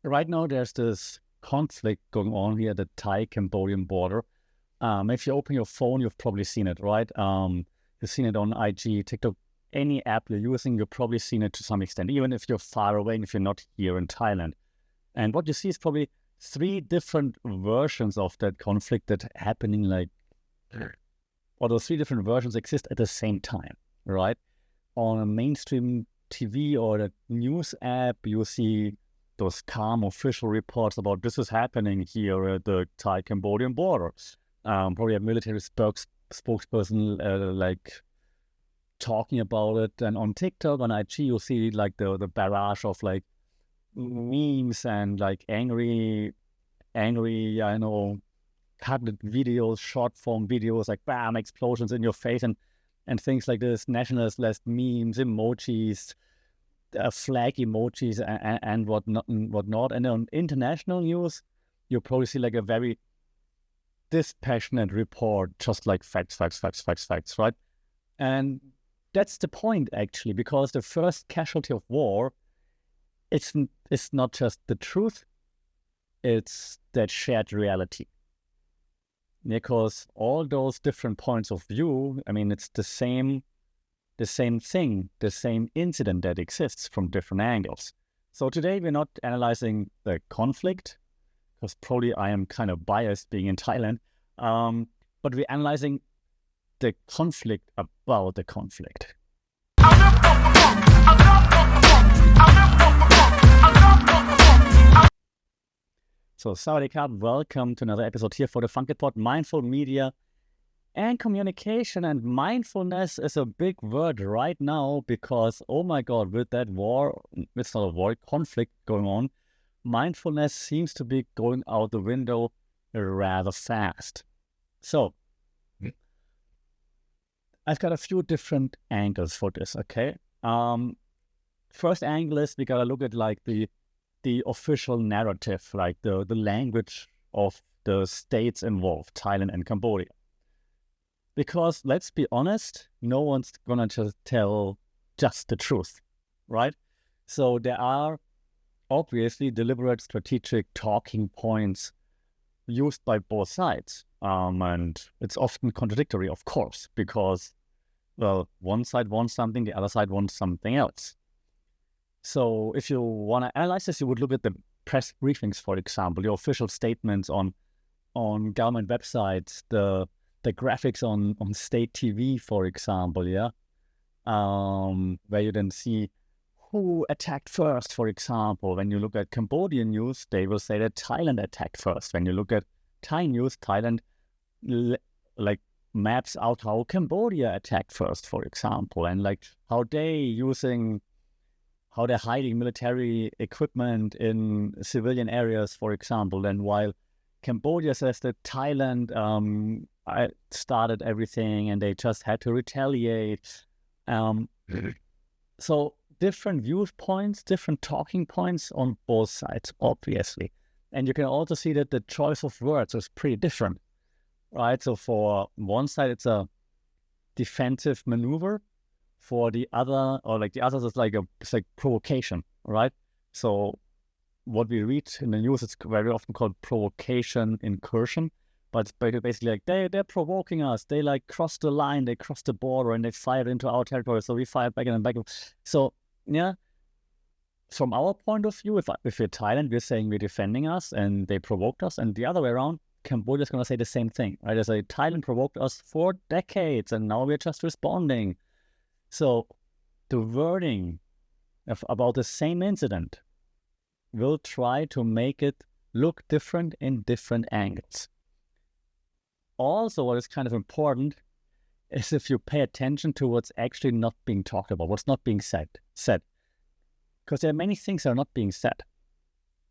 right now there's this conflict going on here at the Thai-Cambodian border. If you open your phone, you've probably seen it, right? You've seen it on IG, TikTok, any app you're using, you've probably seen it to some extent, even if you're far away and if you're not here in Thailand. And what you see is probably three different versions of that conflict that happening or those three different versions exist at the same time, right? On a mainstream TV or a news app, you see those calm official reports about this is happening here at the Thai-Cambodian border. Probably a military spokesperson talking about it. And on TikTok, on IG, you'll see the barrage of memes and angry, cutted videos, short form videos, bam, explosions in your face and things like this, nationalist memes, emojis, flag emojis and whatnot. And on international news, you'll probably see a very dispassionate report, just like facts, right? And that's the point, actually, because the first casualty of war, it's not just the truth, it's that shared reality. Because all those different points of view, it's the same thing, the same incident that exists from different angles. So today we're not analyzing the conflict, because probably I am kind of biased being in Thailand, but we're analyzing the conflict about the conflict. So, Sawadee Krap, welcome to another episode here for the Funkit Pod, Mindful Media and Communication. And mindfulness is a big word right now because, oh my God, with that war, it's not a war, conflict going on, mindfulness seems to be going out the window rather fast. So, I've got a few different angles for this, okay? First angle is we gotta look at the official narrative, the language of the states involved, Thailand and Cambodia. Because let's be honest, no one's gonna just tell just the truth, right? So there are obviously deliberate strategic talking points used by both sides. And it's often contradictory, of course, because, well, one side wants something, the other side wants something else. So if you want to analyze this, you would look at the press briefings, for example, the official statements on government websites, the graphics on state TV, for example, where you then see who attacked first, for example. When you look at Cambodian news, they will say that Thailand attacked first. When you look at Thai news, Thailand maps out how Cambodia attacked first, for example, and how they're hiding military equipment in civilian areas, for example. And while Cambodia says that Thailand started everything and they just had to retaliate. So different viewpoints, different talking points on both sides, obviously. And you can also see that the choice of words is pretty different, right? So for one side, it's a defensive maneuver. For the other, the others, it's like provocation, right? So what we read in the news, it's very often called provocation incursion, but it's basically they're provoking us. They crossed the line, they crossed the border, and they fired into our territory. So we fired back and back. So yeah, from our point of view, if we're Thailand, we're saying we're defending us, and they provoked us, and the other way around, Cambodia is going to say the same thing, right? They say Thailand provoked us for decades, and now we're just responding. So the wording about the same incident will try to make it look different in different angles. Also, what is kind of important is if you pay attention to what's actually not being talked about, what's not being said. Because there are many things that are not being said.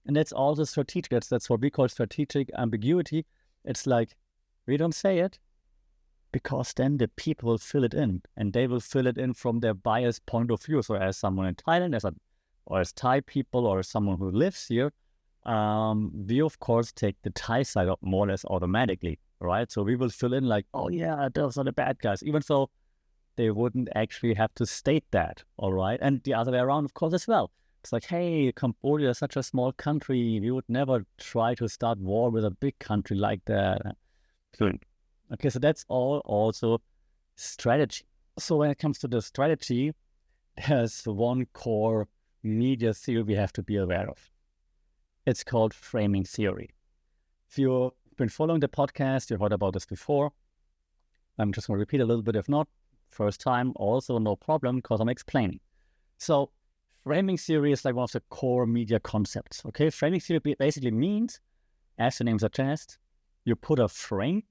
And that's also strategic. That's what we call strategic ambiguity. It's we don't say it, because then the people will fill it in, and they will fill it in from their biased point of view. So as someone in Thailand, or as Thai people, or as someone who lives here, we of course take the Thai side up more or less automatically, right? So we will fill in oh yeah, those are the bad guys, even though they wouldn't actually have to state that, all right? And the other way around, of course, as well. It's like, hey, Cambodia is such a small country. We would never try to start war with a big country like that. Good. Okay, so that's all also strategy. So when it comes to the strategy, there's one core media theory we have to be aware of. It's called framing theory. If you've been following the podcast, you've heard about this before. I'm just going to repeat a little bit. If not, first time, also no problem, because I'm explaining. So framing theory is like one of the core media concepts. Okay, framing theory basically means, as the name suggests, you put a frame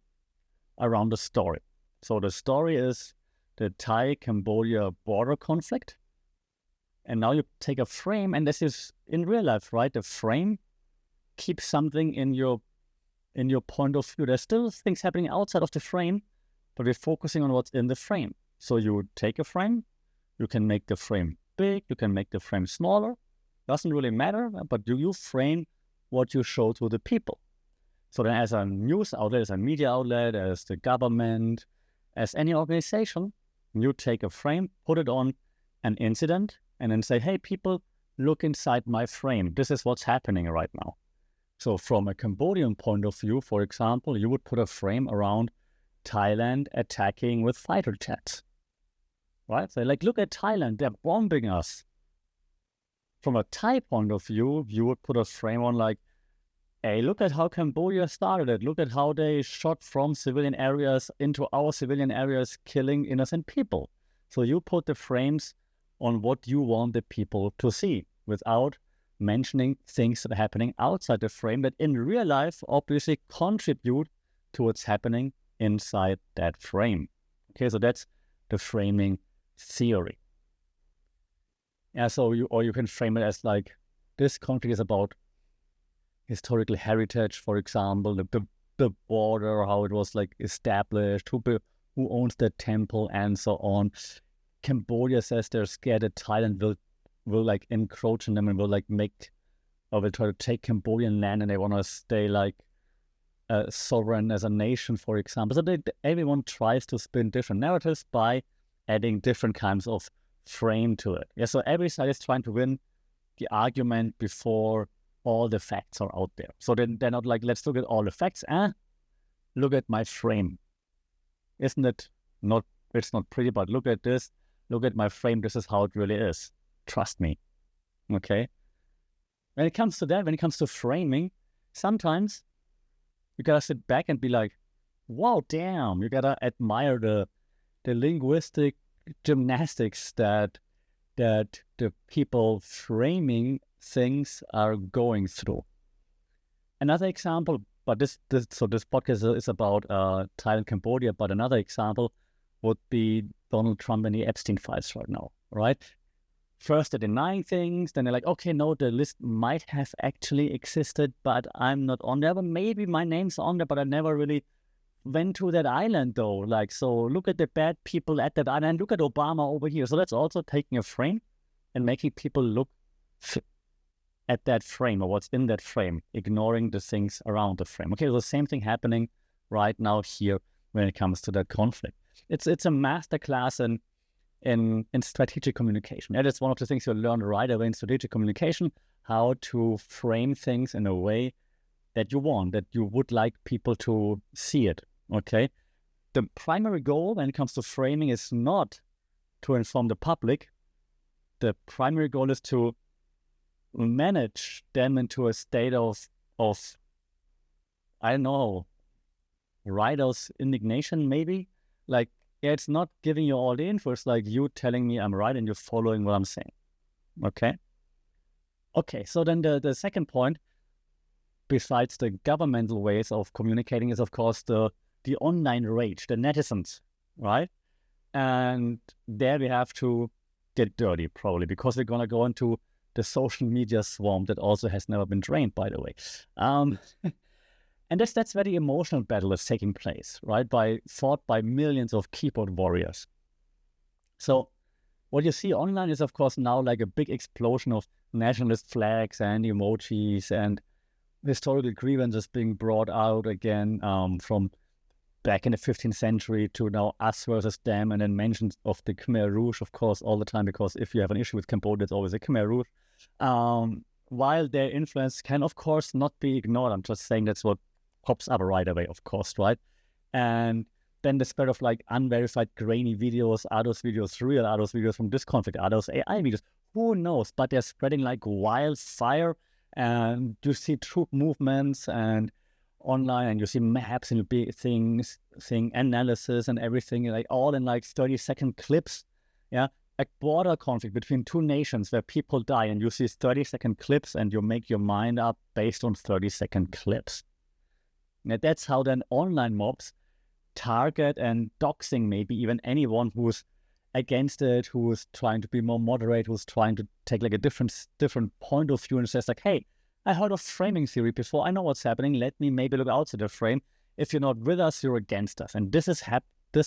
around the story. So the story is the Thai-Cambodia border conflict. And now you take a frame, and this is in real life, right? The frame keeps something in your point of view. There's still things happening outside of the frame, but we're focusing on what's in the frame. So you take a frame, you can make the frame big, you can make the frame smaller. Doesn't really matter, but you frame what you show to the people. So then as a news outlet, as a media outlet, as the government, as any organization, you take a frame, put it on an incident, and then say, hey, people, look inside my frame. This is what's happening right now. So from a Cambodian point of view, for example, you would put a frame around Thailand attacking with fighter jets, right? So like, look at Thailand, they're bombing us. From a Thai point of view, you would put a frame on like, hey, look at how Cambodia started it. Look at how they shot from civilian areas into our civilian areas, killing innocent people. So you put the frames on what you want the people to see without mentioning things that are happening outside the frame that in real life obviously contribute to what's happening inside that frame. Okay, so that's the framing theory. Yeah, so you can frame it as like, this conflict is about historical heritage, for example, the border, how it was like established, who owns the temple, and so on. Cambodia says they're scared that Thailand will like encroach on them and will like will try to take Cambodian land, and they want to stay like sovereign as a nation, for example. So everyone tries to spin different narratives by adding different kinds of frame to it. Yeah, so every side is trying to win the argument before all the facts are out there. So then they're not like, let's look at all the facts. Look at my frame. Isn't it not, it's not pretty, but look at this. Look at my frame. This is how it really is. Trust me. Okay. When it comes to that, when it comes to framing, sometimes you gotta sit back and be like, wow, damn, you gotta admire the linguistic gymnastics that the people framing things are going through. Another example, but this podcast is about Thailand, Cambodia, but another example would be Donald Trump and the Epstein files right now, right? First they're denying things, then they're like, okay, no, the list might have actually existed, but I'm not on there. But maybe my name's on there, but I never really went to that island though. Like, so look at the bad people at that island, look at Obama over here. So that's also taking a frame and making people look at that frame or what's in that frame, ignoring the things around the frame. Okay, so the same thing happening right now here when it comes to that conflict. It's a masterclass in strategic communication. That is one of the things you'll learn right away in strategic communication, how to frame things in a way that you want, that you would like people to see it, okay? The primary goal when it comes to framing is not to inform the public. The primary goal is to manage them into a state of I don't know, righteous indignation maybe. Like, yeah, it's not giving you all the info. It's like you telling me I'm right and you're following what I'm saying. Okay? Okay, so then the second point, besides the governmental ways of communicating, is of course the online rage, the netizens, right? And there we have to get dirty probably, because we're going to go into the social media swarm that also has never been drained, by the way. And that's where the emotional battle is taking place, right? Fought by millions of keyboard warriors. So what you see online is, of course, now like a big explosion of nationalist flags and emojis and historical grievances being brought out again from back in the 15th century to now us versus them, and then mentions of the Khmer Rouge, of course, all the time, because if you have an issue with Cambodia, it's always a Khmer Rouge. While their influence can, of course, not be ignored. I'm just saying that's what pops up right away, of course, right? And then the spread of like unverified grainy videos, are those videos real? Are those videos from Disconflict? Are those AI videos? Who knows? But they're spreading like wildfire, and you see troop movements and online, and you see maps and you thing analysis and everything, like all in like 30-second clips. Yeah, a border conflict between two nations where people die, and you see 30-second clips, and you make your mind up based on 30-second clips. Now that's how then online mobs target and doxing maybe even anyone who's against it, who's trying to be more moderate, who's trying to take like a different point of view and says like, hey, I heard of framing theory before. I know what's happening. Let me maybe look outside the frame. If you're not with us, you're against us. And this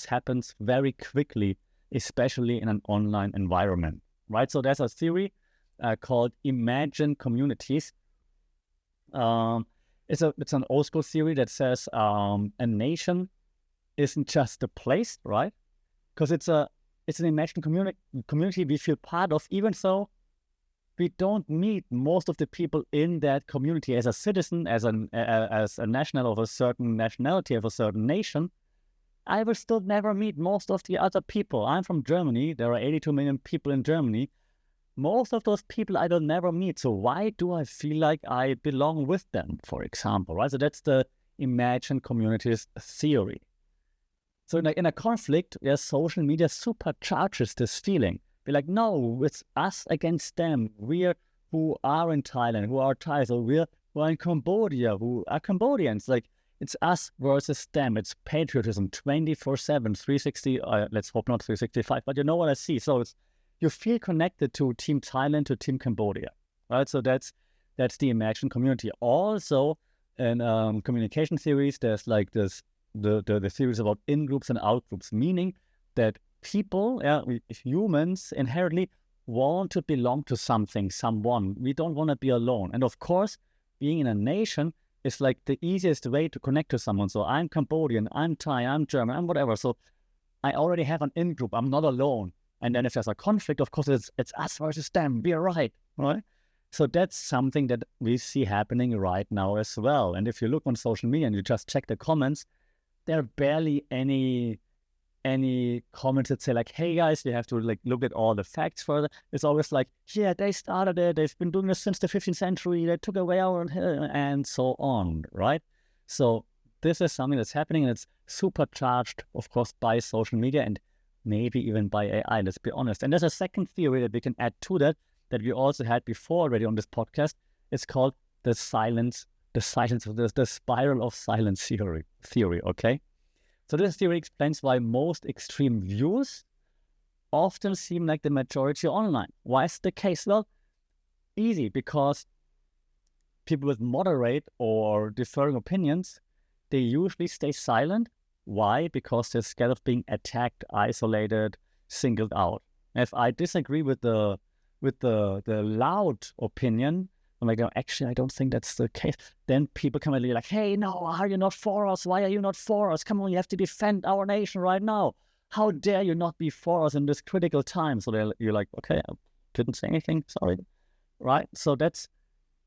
happens very quickly, especially in an online environment, right? So there's a theory called imagined communities. It's an old school theory that says a nation isn't just a place, right? Because it's an imagined community we feel part of, even though we don't meet most of the people in that community as a citizen, as a national of a certain nationality of a certain nation. I will still never meet most of the other people. I'm from Germany. There are 82 million people in Germany. Most of those people I will never meet. So why do I feel like I belong with them, for example, right? So that's the imagined communities theory. So in a conflict, where social media supercharges this feeling. We're like, no, it's us against them. We're who are in Thailand, who are Thais, or we're who are in Cambodia, who are Cambodians. Like, it's us versus them. It's patriotism 24/7, 360. Let's hope not 365, but you know what I see. So you feel connected to Team Thailand, to Team Cambodia, right? So that's the imagined community. Also, in communication theories, there's like this. The theories about in-groups and out-groups, meaning that people, humans inherently want to belong to something, someone. We don't want to be alone. And of course, being in a nation is like the easiest way to connect to someone. So I'm Cambodian, I'm Thai, I'm German, I'm whatever. So I already have an in-group. I'm not alone. And then if there's a conflict, of course, it's us versus them. We're right? So that's something that we see happening right now as well. And if you look on social media and you just check the comments, there are barely any comments that say like, hey guys, you have to like look at all the facts further. It's always like, yeah, they started it, they've been doing this since the 15th century, they took away our, and so on, right? So this is something that's happening, and it's supercharged, of course, by social media and maybe even by AI, let's be honest. And there's a second theory that we can add to that we also had before already on this podcast. It's called the spiral of silence theory, okay? So this theory explains why most extreme views often seem like the majority online. Why is the case? Well, easy, because people with moderate or differing opinions, they usually stay silent. Why? Because they're scared of being attacked, isolated, singled out. If I disagree with the loud opinion, I'm like, no, actually, I don't think that's the case. Then people come and be like, hey, no, are you not for us? Why are you not for us? Come on, you have to defend our nation right now. How dare you not be for us in this critical time? So you're like, okay, I didn't say anything, sorry. Right? So that's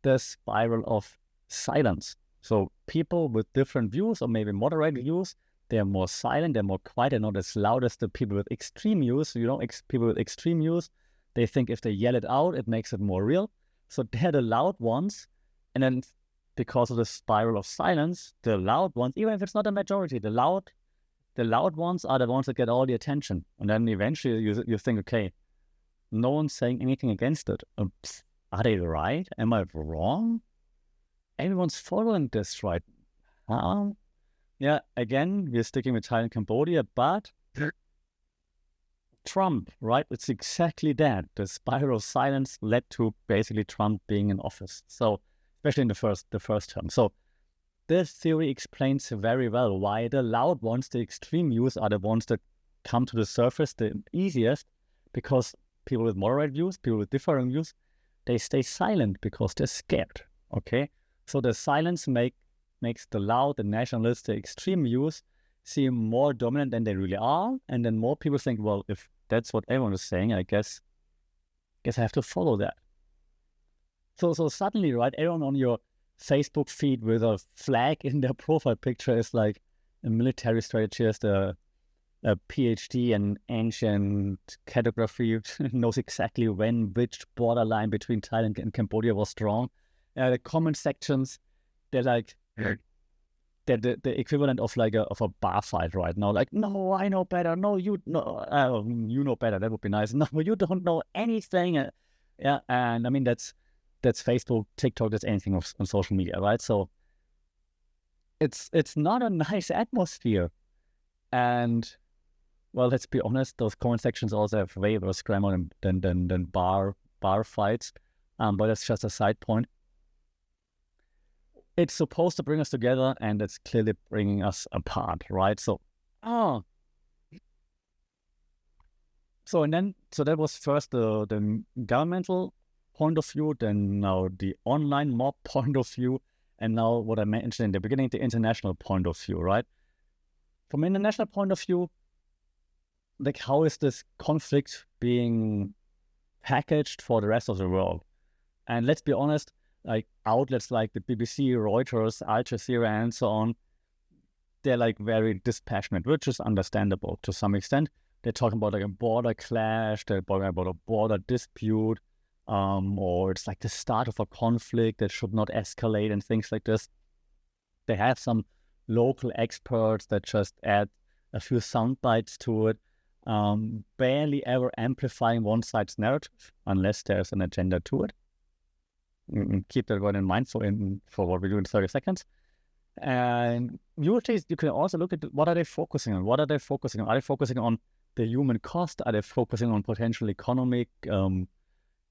the spiral of silence. So people with different views, or maybe moderate views, they're more silent, they're more quiet, they're not as loud as the people with extreme views. People with extreme views, they think if they yell it out, it makes it more real. So they're the loud ones, and then because of the spiral of silence, the loud ones, even if it's not a majority, the loud ones are the ones that get all the attention. And then eventually you think, okay, no one's saying anything against it. Are they right? Am I wrong? Everyone's following this, right? Yeah, again, we're sticking with Thailand and Cambodia, but Trump, right? It's exactly that. The spiral of silence led to basically Trump being in office. So, especially in the first term. So, this theory explains very well why the loud ones, the extreme views, are the ones that come to the surface the easiest, because people with moderate views, people with differing views, they stay silent because they're scared. Okay, so the silence makes the loud, the nationalist, the extreme views seem more dominant than they really are, and then more people think, well, if that's what everyone is saying, I guess I have to follow that. So suddenly, right, everyone on your Facebook feed with a flag in their profile picture is like a military strategist, a PhD in ancient cartography, knows exactly when which borderline between Thailand and Cambodia was drawn. The comment sections, they're like they're the equivalent of like a bar fight right now. Like, no, I know better. No, you know better. That would be nice. No, you don't know anything. Yeah, and I mean that's Facebook, TikTok, that's anything on social media, right? So it's not a nice atmosphere. And well, let's be honest, those comment sections also have way worse grammar than bar fights. But that's just a side point. It's supposed to bring us together, and it's clearly bringing us apart, right? So that was first the governmental point of view, then now the online mob point of view, and now what I mentioned in the beginning, the international point of view, right? From an international point of view, like, how is this conflict being packaged for the rest of the world? And let's be honest, like outlets like the BBC, Reuters, Al Jazeera, and so on, they're like very dispassionate, which is understandable to some extent. They're talking about like a border clash, they're talking about a border dispute, or it's like the start of a conflict that should not escalate and things like this. They have some local experts that just add a few sound bites to it, barely ever amplifying one side's narrative unless there's an agenda to it. Keep that one in mind for what we do in 30 seconds. And usually you can also look at what are they focusing on? What are they focusing on? Are they focusing on the human cost? Are they focusing on potential economic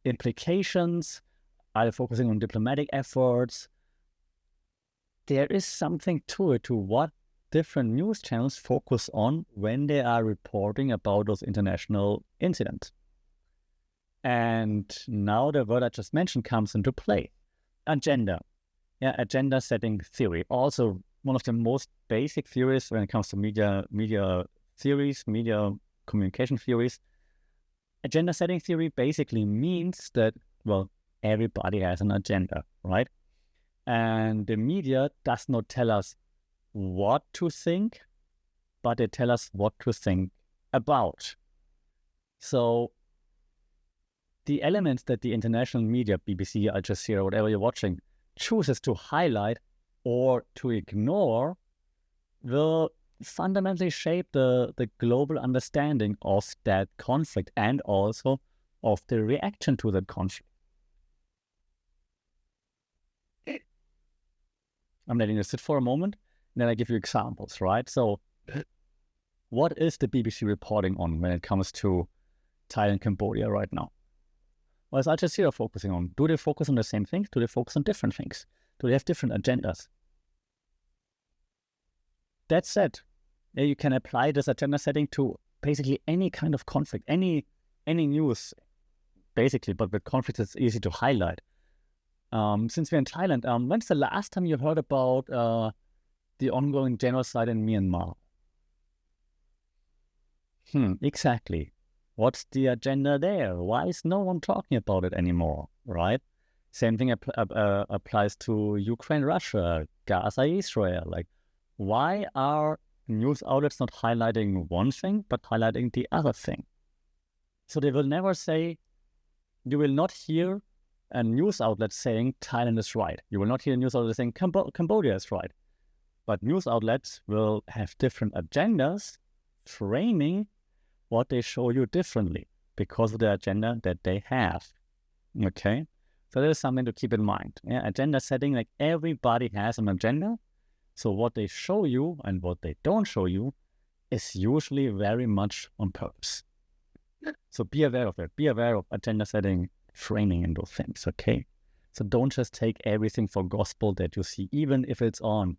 implications? Are they focusing on diplomatic efforts? There is something to it, to what different news channels focus on when they are reporting about those international incidents. And now the word I just mentioned comes into play. Agenda. Yeah, agenda setting theory. Also one of the most basic theories when it comes to media theories, media communication theories. Agenda setting theory basically means that, well, everybody has an agenda, right? And the media does not tell us what to think, but they tell us what to think about. So the elements that the international media, BBC, Al Jazeera, whatever you're watching, chooses to highlight or to ignore will fundamentally shape the global understanding of that conflict and also of the reaction to that conflict. I'm letting you sit for a moment, and then I give you examples, right? So what is the BBC reporting on when it comes to Thailand, Cambodia right now? What is Al Jazeera focusing on? Do they focus on the same things? Do they focus on different things? Do they have different agendas? That said, you can apply this agenda setting to basically any kind of conflict, any news, basically, but with conflicts it's easy to highlight. Since we're in Thailand, when's the last time you heard about the ongoing genocide in Myanmar? Exactly. What's the agenda there? Why is no one talking about it anymore, right? Same thing applies to Ukraine, Russia, Gaza, Israel. Like, why are news outlets not highlighting one thing, but highlighting the other thing? So they will never say, you will not hear a news outlet saying Thailand is right. You will not hear a news outlet saying Cambodia is right. But news outlets will have different agendas framing what they show you differently because of the agenda that they have. Okay? So that is something to keep in mind. Yeah, agenda setting, like everybody has an agenda. So what they show you and what they don't show you is usually very much on purpose. So be aware of it. Be aware of agenda setting, framing, and those things, okay? So don't just take everything for gospel that you see, even if it's on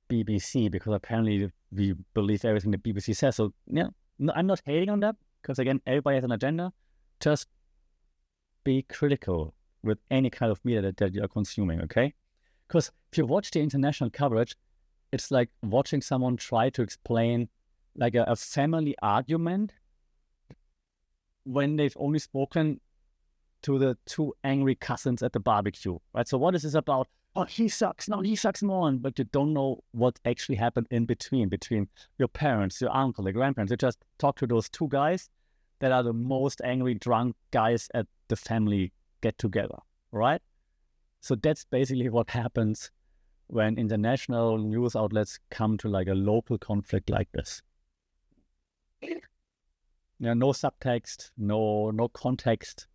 BBC, because apparently we believe everything the BBC says. So yeah, no, I'm not hating on that, because again, everybody has an agenda. Just be critical with any kind of media that you're consuming, okay? Because if you watch the international coverage, it's like watching someone try to explain like a family argument when they've only spoken to the two angry cousins at the barbecue, right? So what is this about? Oh, he sucks. No, he sucks more. But you don't know what actually happened in between your parents, your uncle, your grandparents. You just talk to those two guys that are the most angry, drunk guys at the family get together, right? So that's basically what happens when international news outlets come to like a local conflict like this. No subtext, no context.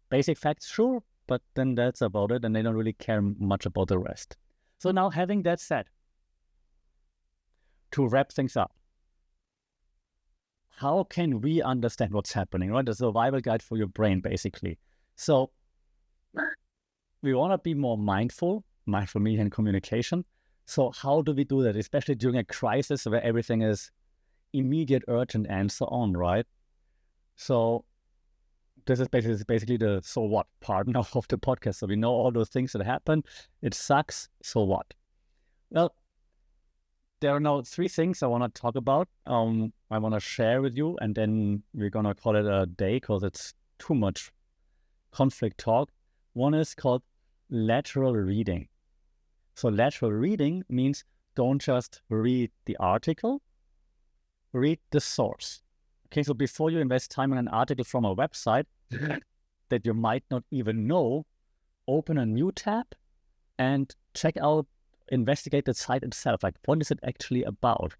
Basic facts, sure, but then that's about it, and they don't really care much about the rest. So now, having that said, to wrap things up, how can we understand what's happening, right? The survival guide for your brain, basically. So we want to be more mindful media and communication. So how do we do that, especially during a crisis where everything is immediate, urgent, and so on, right? So this is basically the so what part now of the podcast. So we know all those things that happen. It sucks. So what? Well, there are now 3 things I want to talk about. I want to share with you, and then we're going to call it a day because it's too much conflict talk. One is called lateral reading. So lateral reading means don't just read the article, read the source. Okay, so before you invest time in an article from a website that you might not even know, open a new tab and investigate the site itself. Like, what is it actually about?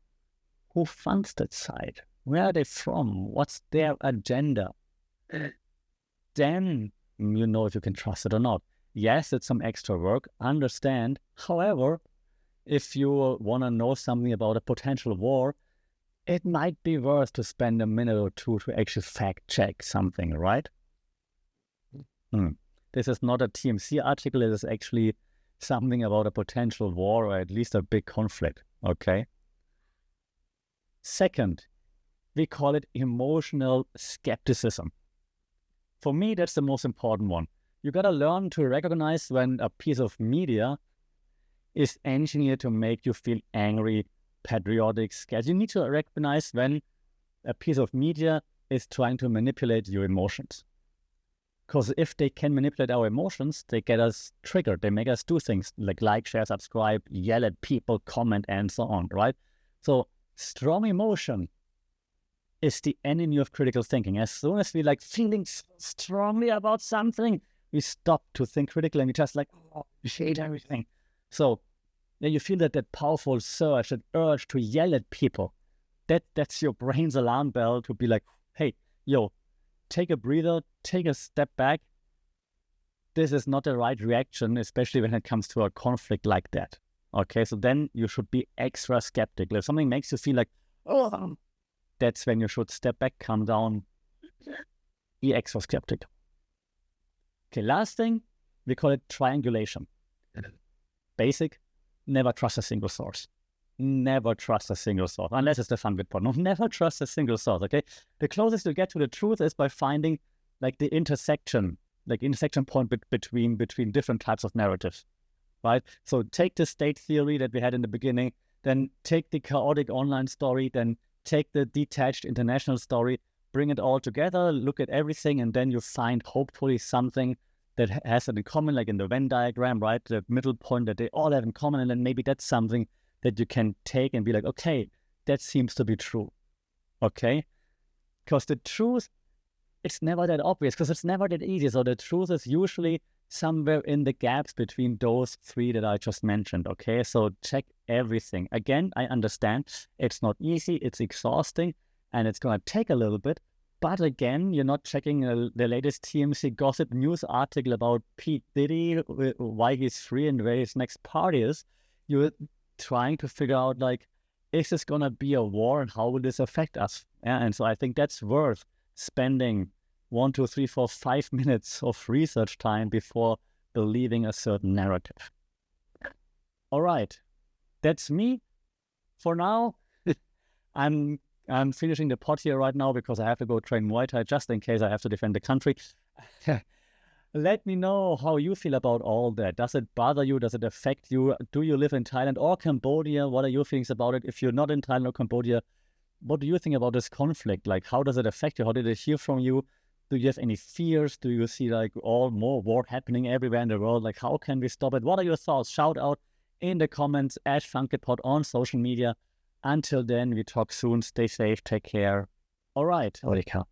Who funds that site? Where are they from? What's their agenda? Then you know if you can trust it or not. Yes, it's some extra work, understand. However, if you want to know something about a potential war, it might be worth to spend a minute or two to actually fact check something, right? This is not a TMC article. It is actually something about a potential war or at least a big conflict, okay? Second, we call it emotional skepticism. For me, that's the most important one. You got to learn to recognize when a piece of media is engineered to make you feel angry, patriotic, scared. You need to recognize when a piece of media is trying to manipulate your emotions. Because if they can manipulate our emotions, they get us triggered. They make us do things like, share, subscribe, yell at people, comment, and so on, right? So strong emotion is the enemy of critical thinking. As soon as we feeling strongly about something, we stop to think critically and we just shade everything. So you feel that powerful surge, that urge to yell at people. That's your brain's alarm bell to be like, hey, take a breather, take a step back. This is not the right reaction, especially when it comes to a conflict like that. Okay, so then you should be extra skeptical. If something makes you feel like, oh, that's when you should step back, calm down, be extra skeptical. Okay, last thing, we call it triangulation. Basic, never trust a single source. Never trust a single source, unless it's the fun bit part. No, never trust a single source, okay? The closest you get to the truth is by finding the intersection point between different types of narratives, right? So take the state theory that we had in the beginning, then take the chaotic online story, then take the detached international story, bring it all together, look at everything, and then you find hopefully something that has it in common, like in the Venn diagram, right? The middle point that they all have in common, and then maybe that's something that you can take and be like, okay, that seems to be true, okay? Because the truth, it's never that obvious, because it's never that easy. So the truth is usually somewhere in the gaps between those 3 that I just mentioned, okay? So check everything. Again, I understand it's not easy, it's exhausting, and it's going to take a little bit. But again, you're not checking the latest TMC gossip news article about Pete Diddy, why he's free and where his next party is. You're trying to figure out, is this going to be a war and how will this affect us? Yeah, and so I think that's worth spending 1, 2, 3, 4, 5 minutes of research time before believing a certain narrative. All right, that's me for now. I'm finishing the pod here right now because I have to go train Muay Thai just in case I have to defend the country. Let me know how you feel about all that. Does it bother you? Does it affect you? Do you live in Thailand or Cambodia? What are your feelings about it? If you're not in Thailand or Cambodia, what do you think about this conflict? How does it affect you? How did it hear from you? Do you have any fears? Do you see like all more war happening everywhere in the world? Like, how can we stop it? What are your thoughts? Shout out in the comments at FunkyPod on social media. Until then, we talk soon. Stay safe. Take care. All right, Ulrika.